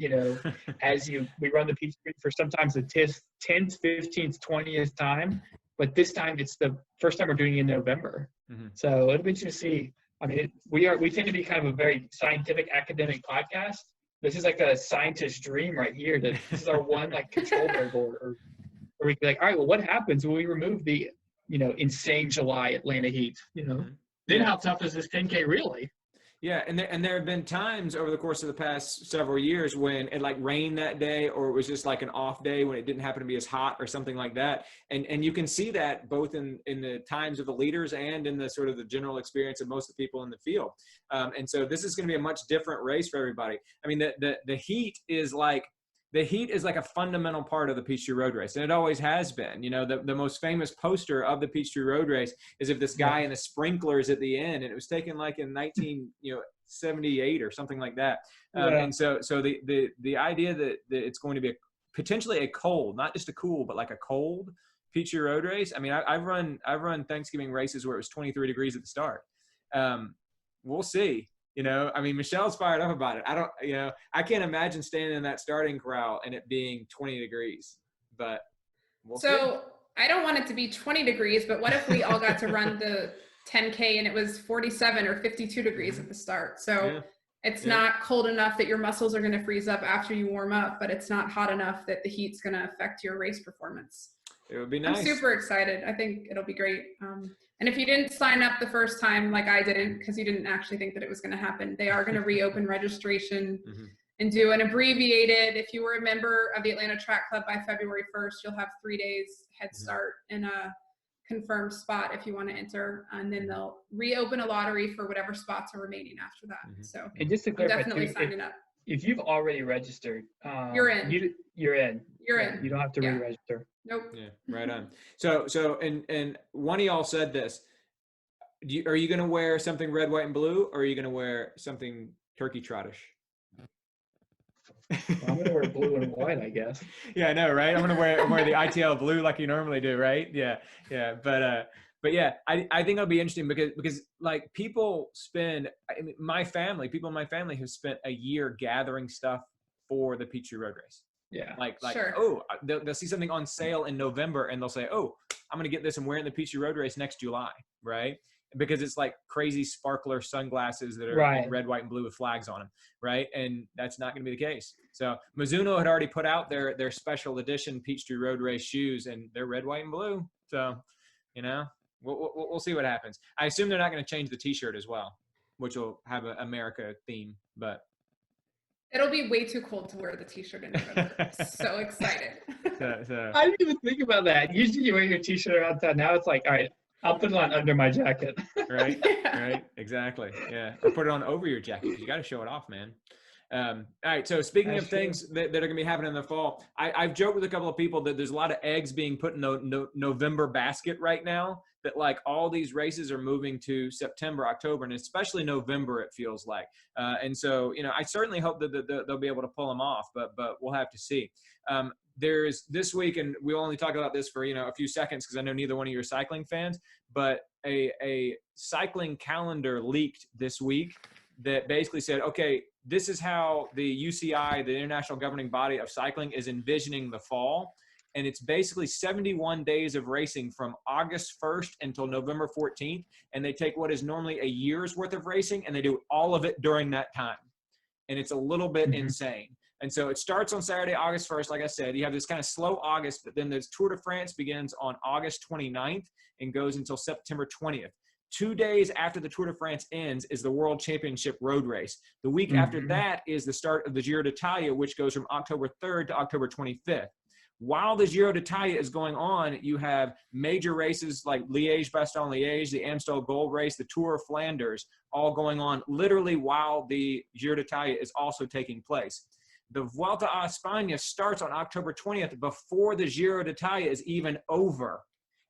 Speaker 2: as we run the Peachtree for sometimes the 10th, 15th, 20th time. But this time it's the first time we're doing it in November. So it'll be interesting to see. I mean, we tend to be kind of a very scientific academic podcast. this is like a scientist dream right here. That this is our one like control variable, or we can be like, all right, well, what happens when we remove the, insane July Atlanta heat? Then how tough is this 10K really?
Speaker 1: Yeah, and there have been times over the course of the past several years when it like rained that day, or it was just like an off day when it didn't happen to be as hot or something like that. And you can see that both in the times of the leaders and in the sort of the general experience of most of the people in the field. And so this is going to be a much different race for everybody. I mean, the heat is like a fundamental part of the Peachtree Road Race, and it always has been. The most famous poster of the Peachtree Road Race is of this guy in the sprinklers at the end, and it was taken like in 1978 or something like that. And so the idea that it's going to be potentially a cold, not just a cool, but like a cold Peachtree Road Race. I mean, I've run Thanksgiving races where it was 23 degrees at the start. We'll see. I mean, Michelle's fired up about it. I can't imagine standing in that starting corral and it being 20 degrees, but we'll see.
Speaker 3: I don't want it to be 20 degrees, but what if we all got to run the 10K and it was 47 or 52 degrees at the start? So it's not cold enough that your muscles are going to freeze up after you warm up, but it's not hot enough that the heat's going to affect your race performance.
Speaker 1: It would be nice.
Speaker 3: I'm super excited. I think it'll be great. And if you didn't sign up the first time, like I didn't, because you didn't actually think that it was going to happen, they are going to reopen registration and do an abbreviated. If you were a member of the Atlanta Track Club by February 1st, you'll have 3 days head start in a confirmed spot if you want to enter. And then they'll reopen a lottery for whatever spots are remaining after that. So
Speaker 2: and just to clarify,
Speaker 3: definitely signing up.
Speaker 2: If you've already registered,
Speaker 3: you're in.
Speaker 2: You're in.
Speaker 3: You
Speaker 2: don't have to re-register.
Speaker 3: Nope.
Speaker 1: Yeah, right on. So, and one of y'all said this. Are you going to wear something red, white, and blue, or are you going to wear something turkey trottish?
Speaker 2: I'm going to wear blue and white, I guess.
Speaker 1: Yeah, I know, right? I'm going to wear the ITL blue like you normally do, right? Yeah. But yeah, I think it'll be interesting because like people spend, people in my family have spent a year gathering stuff for the Peachtree Road Race.
Speaker 2: Yeah.
Speaker 1: Like
Speaker 3: sure.
Speaker 1: Oh, they'll see something on sale in November and they'll say, oh, I'm going to get this and wear it in the Peachtree Road Race next July, right? Because it's like crazy sparkler sunglasses that are red, white, and blue with flags on them, right? And that's not going to be the case. So Mizuno had already put out their special edition Peachtree Road Race shoes, and they're red, white, and blue. So, we'll see what happens. I assume they're not going to change the T-shirt as well, which will have an America theme, but
Speaker 3: it'll be way too cold to wear the T-shirt in November. So excited.
Speaker 2: I didn't even think about that. Usually you wear your T-shirt around town. Now it's like, all right, I'll put it on under my jacket.
Speaker 1: Right, exactly. Yeah, or put it on over your jacket because you got to show it off, man. All right, so speaking of things that are going to be happening in the fall, I've joked with a couple of people that there's a lot of eggs being put in the November basket right now, that like all these races are moving to September, October, and especially November, it feels like. And so, I certainly hope that they'll be able to pull them off, but we'll have to see. There's this week, and we'll only talk about this for, a few seconds because I know neither one of you are cycling fans, but a cycling calendar leaked this week that basically said, okay, this is how the UCI, the International Governing Body of Cycling, is envisioning the fall. And it's basically 71 days of racing from August 1st until November 14th. And they take what is normally a year's worth of racing and they do all of it during that time. And it's a little bit insane. And so it starts on Saturday, August 1st. Like I said, you have this kind of slow August, but then the Tour de France begins on August 29th and goes until September 20th. 2 days after the Tour de France ends is the World Championship Road Race. The week after that is the start of the Giro d'Italia, which goes from October 3rd to October 25th. While the Giro d'Italia is going on, you have major races like Liège-Bastogne-Liège, the Amstel Gold Race, the Tour of Flanders, all going on literally while the Giro d'Italia is also taking place. The Vuelta a España starts on October 20th before the Giro d'Italia is even over,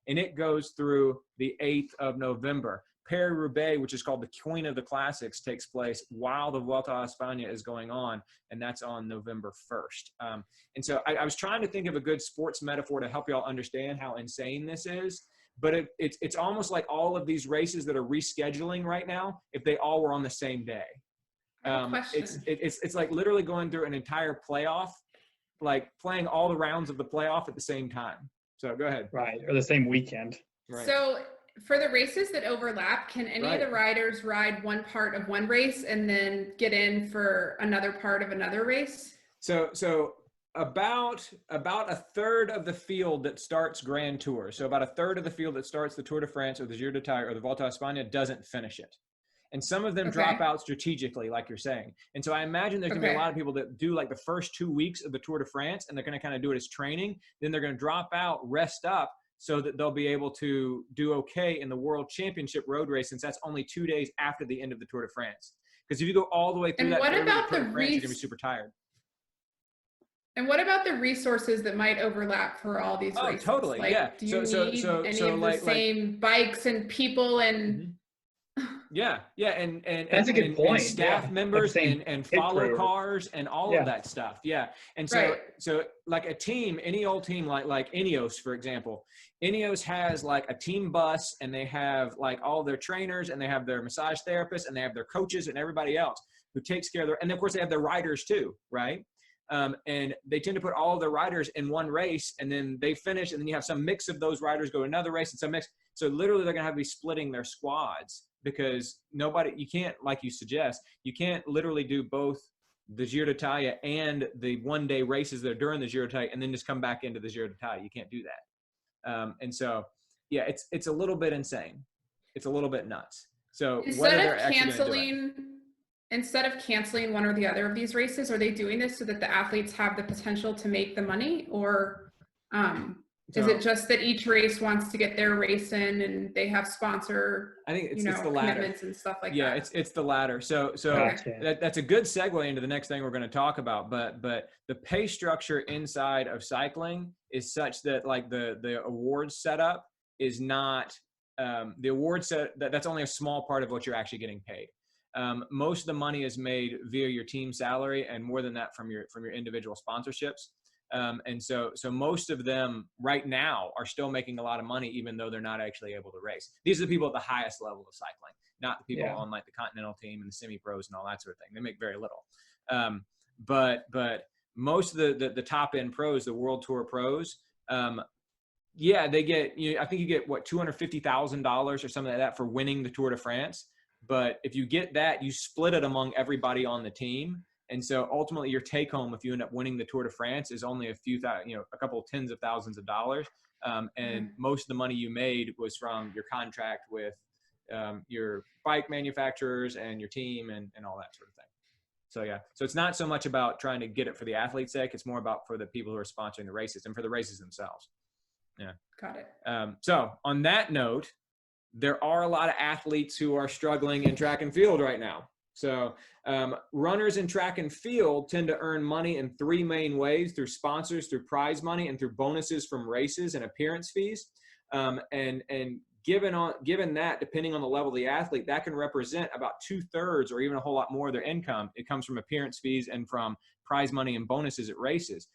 Speaker 1: and it goes through the 8th of November. Paris-Roubaix, which is called the Queen of the Classics, takes place while the Vuelta a España is going on, and that's on November 1st. And so I was trying to think of a good sports metaphor to help y'all understand how insane this is, but it's almost like all of these races that are rescheduling right now, if they all were on the same day. It's like literally going through an entire playoff, like playing all the rounds of the playoff at the same time. So go ahead.
Speaker 2: Right, or the same weekend.
Speaker 1: Right.
Speaker 3: So For the races that overlap, can any of the riders ride one part of one race and then get in for another part of another race?
Speaker 1: So about a third of the field that starts Grand Tour, so about a third of the field that starts the Tour de France or the Giro d'Italia or the Volta a España doesn't finish it. And some of them drop out strategically, like you're saying. And so I imagine there's going to be a lot of people that do like the first 2 weeks of the Tour de France, and they're going to kind of do it as training. Then they're going to drop out, rest up, so that they'll be able to do okay in the World Championship road race, since that's only 2 days after the end of the Tour de France. Because if you go all the way through that,
Speaker 3: what about
Speaker 1: the Tour de France, you're going to be super tired.
Speaker 3: And what about the resources that might overlap for all these races?
Speaker 1: Totally,
Speaker 3: like,
Speaker 1: yeah.
Speaker 3: Do you need any of the same bikes and people and?
Speaker 1: Yeah, and
Speaker 2: that's a good point.
Speaker 1: And staff members and follow cars and all of that stuff. Yeah, and so like a team, any old team like Ineos, for example. Ineos has like a team bus, and they have like all their trainers, and they have their massage therapists, and they have their coaches and everybody else who takes care of their, and of course they have their riders too, right? And they tend to put all of their riders in one race, and then they finish, and then you have some mix of those riders go to another race and some mix. So literally they're going to have to be splitting their squads, because you can't, like you suggest, you can't literally do both the Giro d'Italia and the one-day races that are during the Giro d'Italia and then just come back into the Giro d'Italia. You can't do that. And so, yeah, it's a little bit insane. It's a little bit nuts. So
Speaker 3: instead of canceling one or the other of these races, are they doing this so that the athletes have the potential to make the money, or is it just that each race wants to get their race in and they have sponsor,
Speaker 1: I think it's the latter.
Speaker 3: Commitments and stuff like that?
Speaker 1: Yeah, it's the latter. So gotcha. That's a good segue into the next thing we're going to talk about. But the pay structure inside of cycling is such that like the awards setup is not the award set. That's only a small part of what you're actually getting paid. Most of the money is made via your team salary, and more than that from your individual sponsorships. And so most of them right now are still making a lot of money, even though they're not actually able to race. These are the people at the highest level of cycling, not the people on like the Continental team and the semi-pros and all that sort of thing. They make very little. But most of the top end pros, the World Tour pros, they get, I think you get what, $250,000 or something like that for winning the Tour de France. But if you get that, you split it among everybody on the team. And so ultimately your take home, if you end up winning the Tour de France, is only a couple of tens of thousands of dollars. And most of the money you made was from your contract with your bike manufacturers and your team and all that sort of thing. So, yeah. So it's not so much about trying to get it for the athlete's sake. It's more about for the people who are sponsoring the races and for the races themselves. Yeah.
Speaker 3: Got it.
Speaker 1: So on that note, there are a lot of athletes who are struggling in track and field right now. So runners in track and field tend to earn money in three main ways: through sponsors, through prize money, and through bonuses from races and appearance fees. And given that, depending on the level of the athlete, that can represent about 2/3 or even a whole lot more of their income. It comes from appearance fees and from prize money and bonuses at races.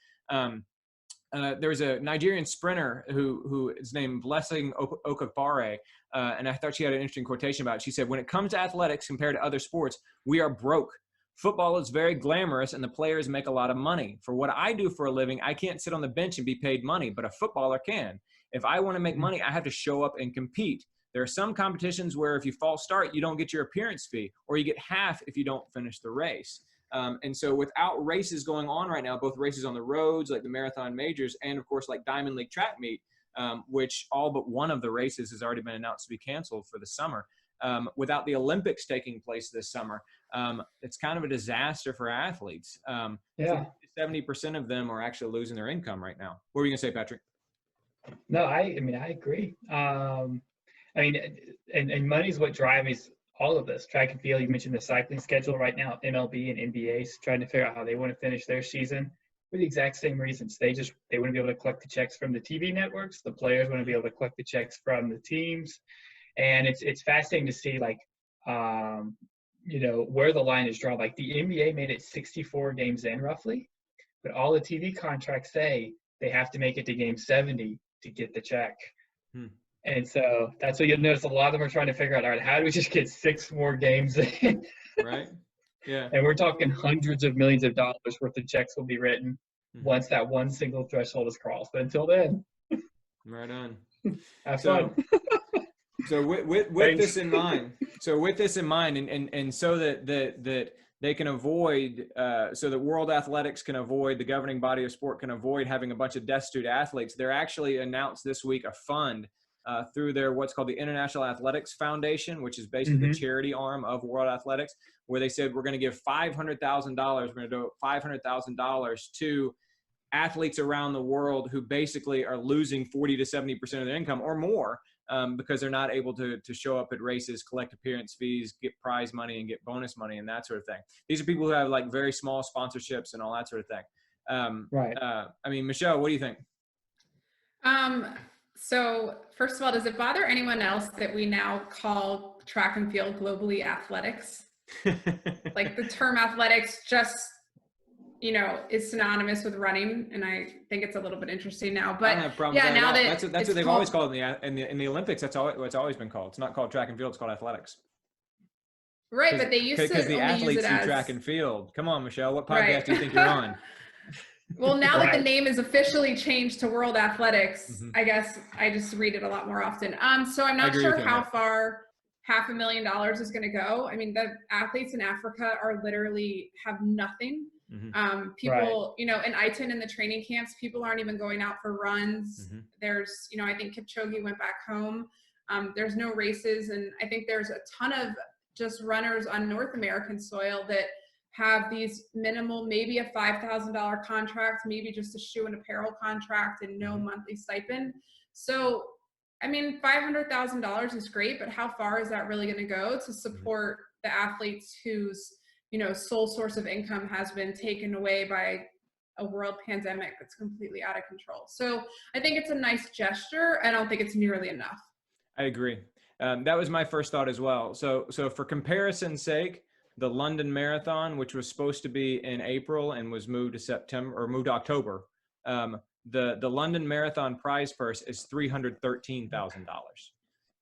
Speaker 1: There's a Nigerian sprinter who is named Blessing Okagbare, and I thought she had an interesting quotation about it. She said, "When it comes to athletics compared to other sports, we are broke. Football is very glamorous and the players make a lot of money. For what I do for a living, I can't sit on the bench and be paid money, but a footballer can. If I want to make money, I have to show up and compete. There are some competitions where if you false start, you don't get your appearance fee, or you get half if you don't finish the race." And so without races going on right now, both races on the roads, like the marathon majors, and of course, like Diamond League track meet, which all but one of the races has already been announced to be canceled for the summer. Without the Olympics taking place this summer, it's kind of a disaster for athletes. 70% of them are actually losing their income right now. What were you gonna say, Patrick?
Speaker 2: No, I agree. And money is what drives all of this. Track and field, you mentioned the cycling schedule right now. MLB and NBA is trying to figure out how they want to finish their season for the exact same reasons. They want to be able to collect the checks from the TV networks. The players want to be able to collect the checks from the teams. And it's fascinating to see, like, where the line is drawn. Like the NBA made it 64 games in roughly, but all the TV contracts say they have to make it to game 70 to get the check. And so that's what you'll notice. A lot of them are trying to figure out, all right, how do we just get 6 more games in?
Speaker 1: Right. Yeah.
Speaker 2: And we're talking hundreds of millions of dollars worth of checks will be written once that one single threshold is crossed. But until then,
Speaker 1: right on.
Speaker 2: Have fun.
Speaker 1: So with this in mind, and so that they can avoid, so that World Athletics can avoid, the governing body of sport can avoid having a bunch of destitute athletes, they're actually announced this week a fund through their what's called the International Athletics Foundation, which is basically the charity arm of World Athletics, where they said we're going to give $500,000. We're going to do $500,000 to athletes around the world who basically are losing 40 to 70% of their income or more because they're not able to show up at races, collect appearance fees, get prize money, and get bonus money and that sort of thing. These are people who have like very small sponsorships and all that sort of thing.
Speaker 2: Right.
Speaker 1: I mean, Michelle, what do you think?
Speaker 3: So first of all, does it bother anyone else that we now call track and field globally athletics? Like the term athletics just, is synonymous with running, and I think it's a little bit interesting now. But
Speaker 1: I don't have problems
Speaker 3: yeah,
Speaker 1: with that
Speaker 3: now
Speaker 1: at all.
Speaker 3: that
Speaker 1: That's what they've always called in the Olympics. That's all it's always been called. It's not called track and field. It's called athletics.
Speaker 3: Right, but they used to
Speaker 1: because the
Speaker 3: only
Speaker 1: athletes
Speaker 3: use it
Speaker 1: do
Speaker 3: as
Speaker 1: track and field. Come on, Michelle, what podcast do you think you're on?
Speaker 3: Well, now that the name is officially changed to World Athletics, I guess I just read it a lot more often. So I'm not sure how far $500,000 is going to go. I mean, the athletes in Africa are literally have nothing. People, in ITL in the training camps, people aren't even going out for runs. There's, I think Kipchoge went back home. There's no races. And I think there's a ton of just runners on North American soil that have these minimal, maybe a $5,000 contract, maybe just a shoe and apparel contract and no monthly stipend. So, I mean, $500,000 is great, but how far is that really going to go to support the athletes whose, sole source of income has been taken away by a world pandemic that's completely out of control? So I think it's a nice gesture. I don't think it's nearly enough.
Speaker 1: I agree. That was my first thought as well. So for comparison's sake, the London Marathon, which was supposed to be in April and was moved to September or moved to October, the London Marathon prize purse is $313,000.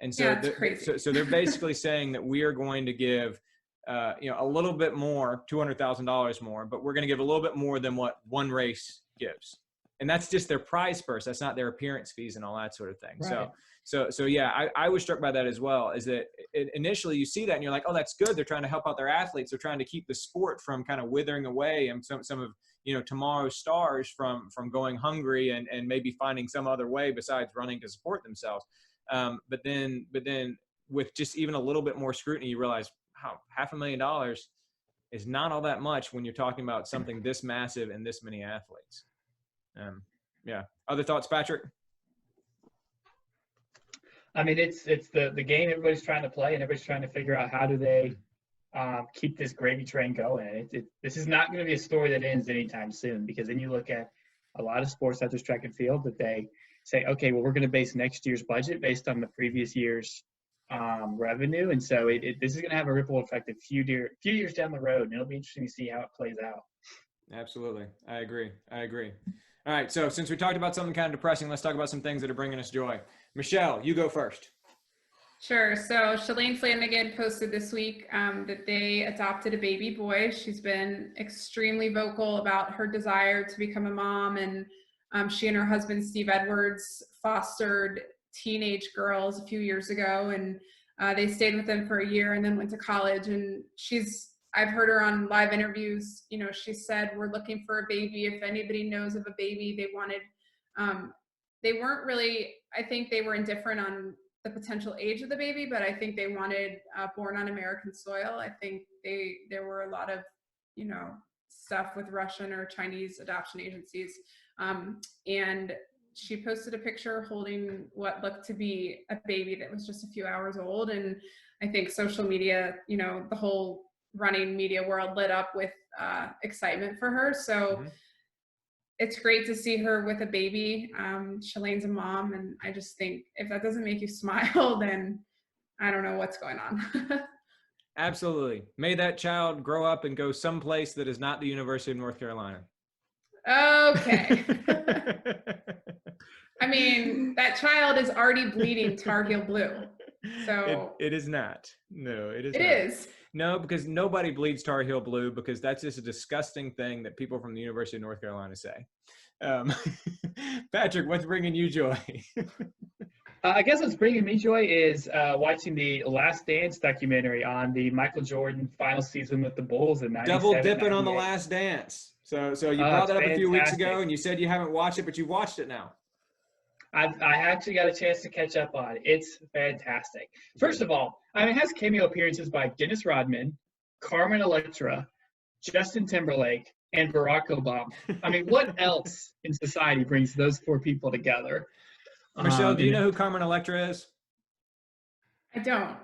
Speaker 1: And so, so they're basically saying that we are going to give, a little bit more, $200,000 more, but we're going to give a little bit more than what one race gives. And that's just their prize purse. That's not their appearance fees and all that sort of thing. Right. So yeah, I was struck by that as well, is that initially you see that and you're like, oh, that's good. They're trying to help out their athletes. They're trying to keep the sport from kind of withering away and some of, tomorrow's stars from going hungry and maybe finding some other way besides running to support themselves. But then with just even a little bit more scrutiny, you realize how $500,000 is not all that much when you're talking about something this massive and this many athletes. Yeah. Other thoughts, Patrick?
Speaker 2: I mean, it's the game everybody's trying to play, and everybody's trying to figure out how do they keep this gravy train going. This is not going to be a story that ends anytime soon, because then you look at a lot of sports such as track and field that they say, okay, well, we're going to base next year's budget based on the previous year's revenue, and so this is going to have a ripple effect a few years down the road, and it'll be interesting to see how it plays out.
Speaker 1: Absolutely, I agree. All right, so since we talked about something kind of depressing, let's talk about some things that are bringing us joy. Michelle, you go first.
Speaker 3: Sure. So Shalane Flanagan posted this week that they adopted a baby boy. She's been extremely vocal about her desire to become a mom, and she and her husband, Steve Edwards, fostered teenage girls a few years ago, and they stayed with them for a year and then went to college. And I've heard her on live interviews, she said, we're looking for a baby. If anybody knows of a baby they wanted, they weren't really, I think they were indifferent on the potential age of the baby, but I think they wanted born on American soil. I think there were a lot of, stuff with Russian or Chinese adoption agencies. And she posted a picture holding what looked to be a baby that was just a few hours old. And I think social media, the whole running media world lit up with excitement for her. So it's great to see her with a baby. Shalane's a mom, and I just think if that doesn't make you smile, then I don't know what's going on.
Speaker 1: Absolutely. May that child grow up and go someplace that is not the University of North Carolina.
Speaker 3: Okay. I mean, that child is already bleeding Tar Heel blue. So
Speaker 1: it is not. No, it is.
Speaker 3: It is.
Speaker 1: No, because nobody bleeds Tar Heel blue, because that's just a disgusting thing that people from the University of North Carolina say. Patrick, what's bringing you joy?
Speaker 2: I guess what's bringing me joy is watching the Last Dance documentary on the Michael Jordan final season with the Bulls in '97.
Speaker 1: Double dipping on The Last Dance. So you brought that up a few weeks ago, and you said you haven't watched it, but you've watched it now.
Speaker 2: I actually got a chance to catch up on it. It's fantastic. First of all, I mean, it has cameo appearances by Dennis Rodman, Carmen Electra, Justin Timberlake, and Barack Obama. I mean, what else in society brings those four people together?
Speaker 1: Michelle, do you know who Carmen Electra is?
Speaker 3: I don't.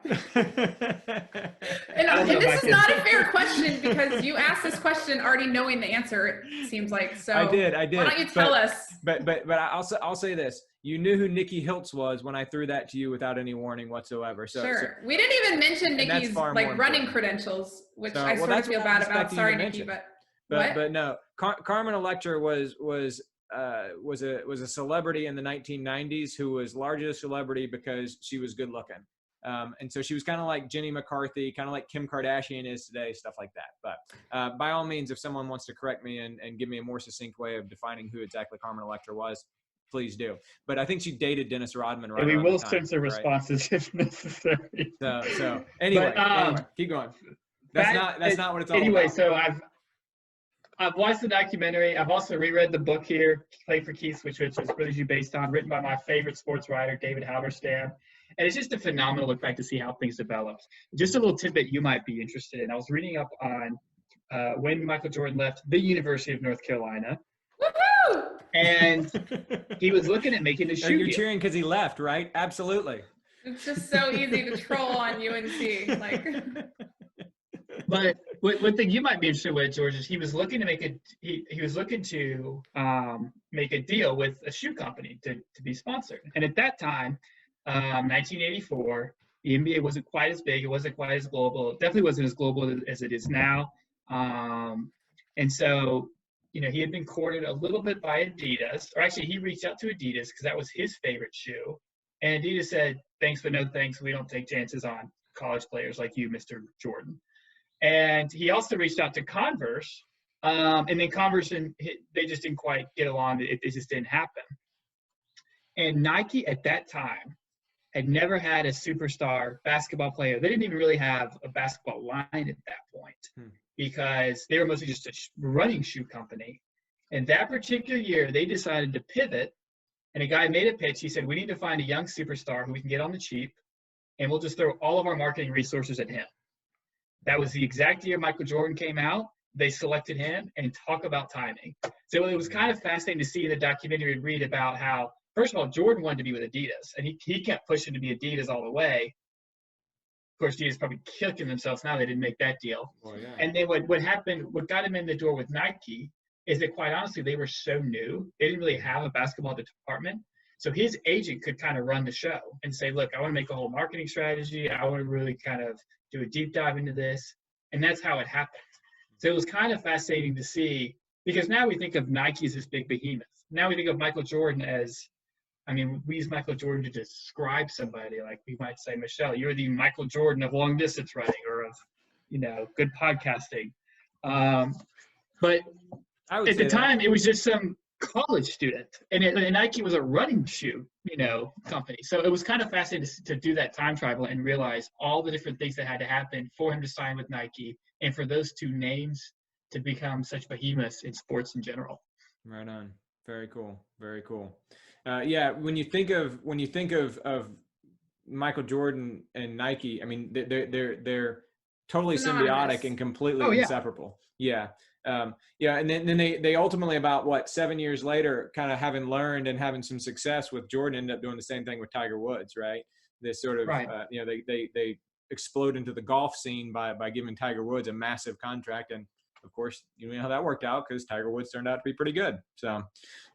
Speaker 3: And this is not a fair question because you asked this question already knowing the answer, it seems like. So
Speaker 1: I did.
Speaker 3: Why don't you tell us?
Speaker 1: But I'll say this. You knew who Nikki Hiltz was when I threw that to you without any warning whatsoever.
Speaker 3: Sure. We didn't even mention Nikki's running credentials, which I sort of feel bad about. Sorry, Nikki, but no. Carmen Electra was a celebrity in the 1990s who was largest celebrity because she was good looking. And so she was kind of like Jenny McCarthy, kind of like Kim Kardashian is today, stuff like that. But by all means, if someone wants to correct me and give me a more succinct way of defining who exactly Carmen Electra was, please do. But I think she dated Dennis Rodman. Right,
Speaker 2: and we will censor responses if necessary.
Speaker 1: So anyway, keep going. That's not what it's all about.
Speaker 2: Anyway, so I've watched the documentary. I've also reread the book here, Play for Keeps, which is really based on, written by my favorite sports writer, David Halberstam. And it's just a phenomenal look back to see how things developed. Just a little tidbit you might be interested in. I was reading up on when Michael Jordan left the University of North Carolina.
Speaker 3: Woohoo!
Speaker 2: And he was looking at making a shoe
Speaker 1: You're
Speaker 2: deal.
Speaker 1: cheering because he left, right? Absolutely.
Speaker 3: It's just so easy to troll on UNC.
Speaker 2: But one thing you might be interested with, George, is he was looking to make a deal with a shoe company to be sponsored. And at that time, 1984, the NBA wasn't quite as big. It wasn't quite as global. It definitely wasn't as global as it is now. And so, he had been courted a little bit by Adidas, or actually he reached out to Adidas because that was his favorite shoe. And Adidas said, thanks, but no thanks. We don't take chances on college players like you, Mr. Jordan. And he also reached out to Converse. And then Converse, they just didn't quite get along. It just didn't happen. And Nike at that time had never had a superstar basketball player. They didn't even really have a basketball line at that point because they were mostly just a running shoe company. And that particular year, they decided to pivot, and a guy made a pitch. He said, we need to find a young superstar who we can get on the cheap, and we'll just throw all of our marketing resources at him. That was the exact year Michael Jordan came out. They selected him, and talk about timing. So it was kind of fascinating to see in the documentary and read about how, first of all, Jordan wanted to be with Adidas, and he kept pushing to be Adidas all the way. Of course, Adidas probably kicking themselves now they didn't make that deal.
Speaker 1: Well, yeah.
Speaker 2: And then what happened, what got him in the door with Nike is that, quite honestly, they were so new. They didn't really have a basketball department. So his agent could kind of run the show and say, look, I want to make a whole marketing strategy. I want to really kind of do a deep dive into this. And that's how it happened. So it was kind of fascinating to see, because now we think of Nike as this big behemoth. Now we think of Michael Jordan as, we use Michael Jordan to describe somebody. Like we might say, Michelle, you're the Michael Jordan of long distance running or of, good podcasting. But at the time, it was just some college student. And Nike was a running shoe, company. So it was kind of fascinating to do that time travel and realize all the different things that had to happen for him to sign with Nike and for those two names to become such behemoths in sports in general.
Speaker 1: Right on. Very cool. Very cool. When you think of Michael Jordan and Nike, they're totally symbiotic and completely inseparable. Yeah. And then they ultimately, about 7 years later, kind of having learned and having some success with Jordan, ended up doing the same thing with Tiger Woods, right? This sort of, they explode into the golf scene by giving Tiger Woods a massive contract. And of course, you know how that worked out because Tiger Woods turned out to be pretty good. So,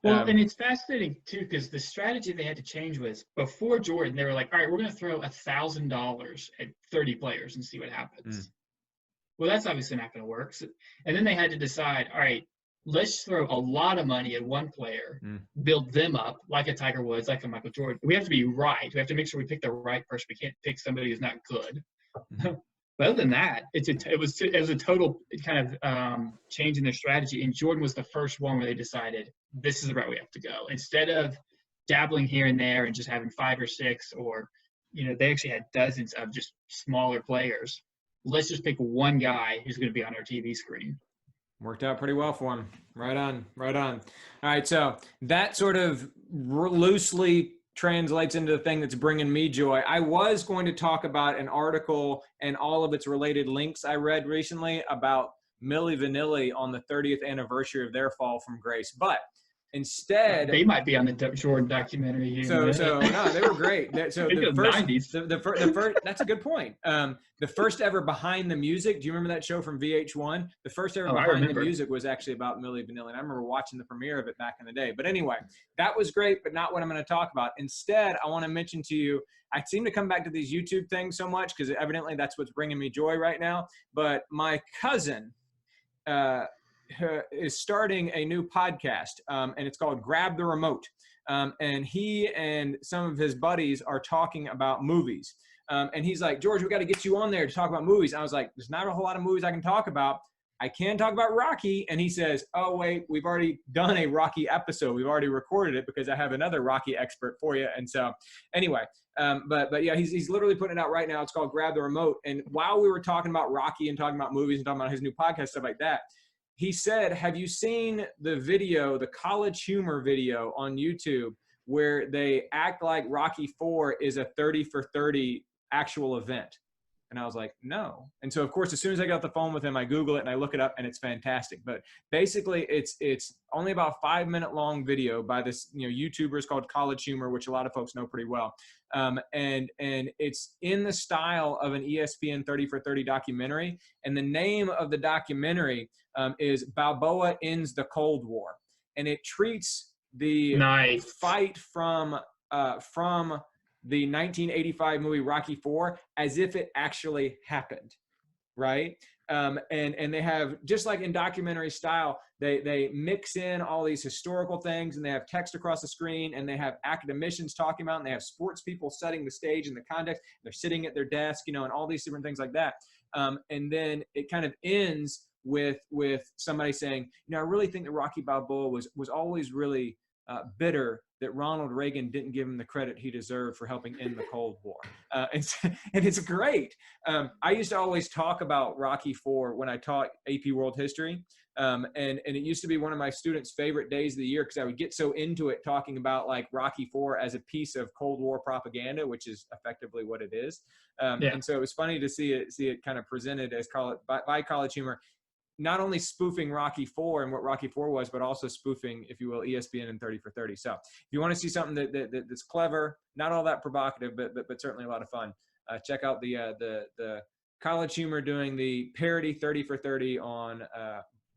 Speaker 2: and it's fascinating too, because the strategy they had to change was, before Jordan, they were like, all right, we're going to throw $1,000 at 30 players and see what happens. Well, that's obviously not going to work. So, and then they had to decide, all right, let's throw a lot of money at one player, build them up like a Tiger Woods, like a Michael Jordan. We have to be right. We have to make sure we pick the right person. We can't pick somebody who's not good. But other than that, it was a total kind of change in their strategy. And Jordan was the first one where they decided this is the route we have to go. Instead of dabbling here and there and just having 5 or 6, or, they actually had dozens of just smaller players. Let's just pick one guy who's going to be on our TV screen.
Speaker 1: Worked out pretty well for him. Right on. All right, so that sort of loosely translates into the thing that's bringing me joy. I was going to talk about an article and all of its related links I read recently about Milli Vanilli on the 30th anniversary of their fall from grace, but instead,
Speaker 2: they might be on the Jordan documentary here.
Speaker 1: So no, they were great. So the first, 90s. The first, that's a good point. The first ever Behind the Music. Do you remember that show from VH1? The first ever Behind the Music was actually about Milli Vanilli, and I remember watching the premiere of it back in the day. But anyway, that was great, but not what I'm going to talk about. Instead, I want to mention to you, I seem to come back to these YouTube things so much because evidently that's what's bringing me joy right now. But my cousin is starting a new podcast, and it's called Grab the Remote. And he and some of his buddies are talking about movies. And he's like, George, we got to get you on there to talk about movies. I was like, there's not a whole lot of movies I can talk about. I can talk about Rocky. And he says, oh, wait, we've already done a Rocky episode. We've already recorded it because I have another Rocky expert for you. And so anyway, but yeah, he's literally putting it out right now. It's called Grab the Remote. And while we were talking about Rocky and talking about movies and talking about his new podcast, stuff like that, he said, have you seen the video, the College Humor video on YouTube, where they act like Rocky IV is a 30 for 30 actual event? And I was like, no. And so, of course, as soon as I got off the phone with him, I Google it and I look it up, and it's fantastic. But basically, it's only about a 5-minute long video by this YouTuber is called College Humor, which a lot of folks know pretty well. And it's in the style of an ESPN 30 for 30 documentary. And the name of the documentary is Balboa Ends the Cold War. And it treats the fight from the 1985 movie Rocky IV as if it actually happened, right? And they have, just like in documentary style, they mix in all these historical things, and they have text across the screen, and they have academicians talking about, and they have sports people setting the stage and the context. They're sitting at their desk, and all these different things like that. And then it kind of ends with somebody saying, I really think that Rocky Balboa was always really bitter that Ronald Reagan didn't give him the credit he deserved for helping end the Cold War. And it's great. I used to always talk about Rocky IV when I taught AP World History. And it used to be one of my students' favorite days of the year because I would get so into it talking about like Rocky IV as a piece of Cold War propaganda, which is effectively what it is. And so it was funny to see it kind of presented as by College Humor, not only spoofing Rocky IV and what Rocky IV was, but also spoofing, if you will, ESPN and 30 for 30. So if you want to see something that's clever, not all that provocative, but certainly a lot of fun, check out the College Humor doing the parody 30 for 30 on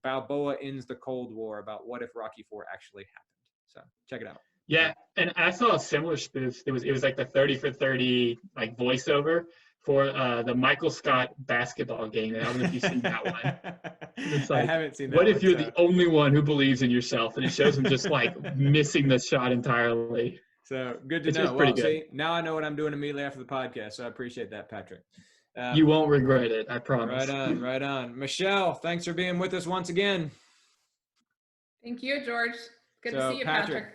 Speaker 1: Balboa Ends the Cold War, about what if Rocky IV actually happened. So check it out.
Speaker 2: Yeah, and I saw a similar spoof. It was like the 30 for 30 like voiceover for the Michael Scott basketball game. I don't know if you've seen that one. It's like,
Speaker 1: I haven't seen that.
Speaker 2: What if you're the only one who believes in yourself? And it shows him just like missing the shot entirely.
Speaker 1: So good to know. Well, see, now I know what I'm doing immediately after the podcast. So I appreciate that, Patrick.
Speaker 2: You won't regret it, I promise.
Speaker 1: Right on. Michelle, thanks for being with us once again.
Speaker 3: Thank you, George. Good to see you, Patrick.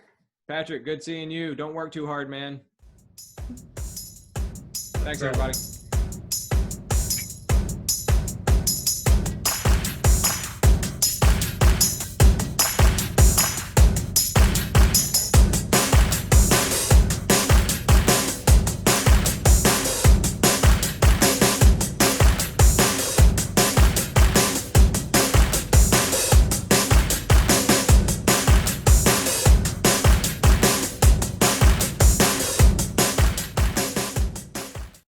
Speaker 1: Patrick, good seeing you. Don't work too hard, man. Thanks, everybody.